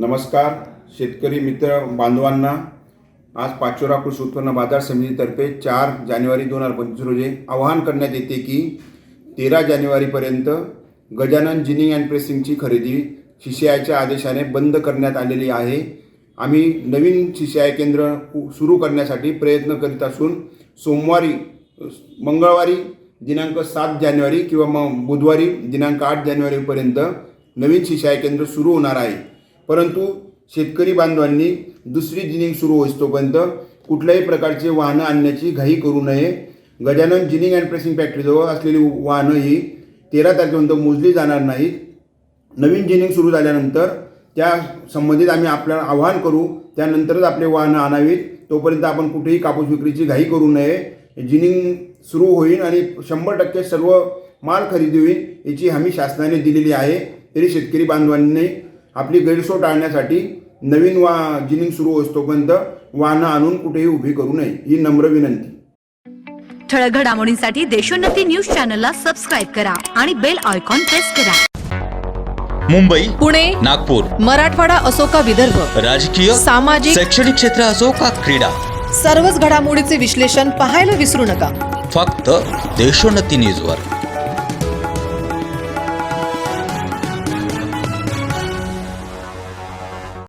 नमस्कार शेतकरी मित्र बांधवांना, आज पाचोरा कृषी उत्पन्न बाजार समितीतर्फे 4 जानेवारी 2025 रोजी आवाहन करण्यात येते की 13 जानेवारीपर्यंत गजानन जिनिंग अँड प्रेसिंगची खरेदी CCIच्या आदेशाने बंद करण्यात आलेली आहे। आम्ही नवीन CCI केंद्र सुरू करण्यासाठी प्रयत्न करीत असून मंगळवारी दिनांक 7 जानेवारी किंवा बुधवारी दिनांक 8 जानेवारीपर्यंत नवीन CCI केंद्र सुरू होणार आहे। परंतु शेतकरी बांधवांनी दुसरी जिनिंग सुरू होईस्तोपर्यंत कुठल्याही प्रकारचे वाहनं आणण्याची घाई करू नये। गजानन जिनिंग अँड प्रेसिंग फॅक्टरीजवळ असलेली वाहनं ही 13 तारखेपर्यंत मोजली जाणार नाहीत। नवीन जिनिंग सुरू झाल्यानंतर त्या संबंधित आम्ही आपल्याला आवाहन करू, त्यानंतरच आपले वाहनं आणावीत। तोपर्यंत आपण कुठेही कापूस विक्रीची घाई करू नये। जिनिंग सुरू होईल आणि 100% सर्व माल खरेदी होईल याची हमी शासनाने दिलेली आहे। तरी शेतकरी बांधवांनी आपली गैरसोय टाळण्यासाठी नवीन जिनिंग सुरू होईस्तोपर्यंत वाहनं आणून कुठेही उभी करू नये, ही नम्र विनंती। ठळक घडामोडींसाठी देशोन्नती न्यूज चॅनलला सबस्क्राइब करा आणि बेल आयकॉन प्रेस करा। मुंबई, पुणे, नागपूर, मराठवाडा असो का विदर्भ, राजकीय, सामाजिक, शैक्षणिक क्षेत्र असो का क्रीडा, सर्वच घडामोडीचे विश्लेषण पाहायला विसरू नका। फक्त देशोन्नती न्यूजवर।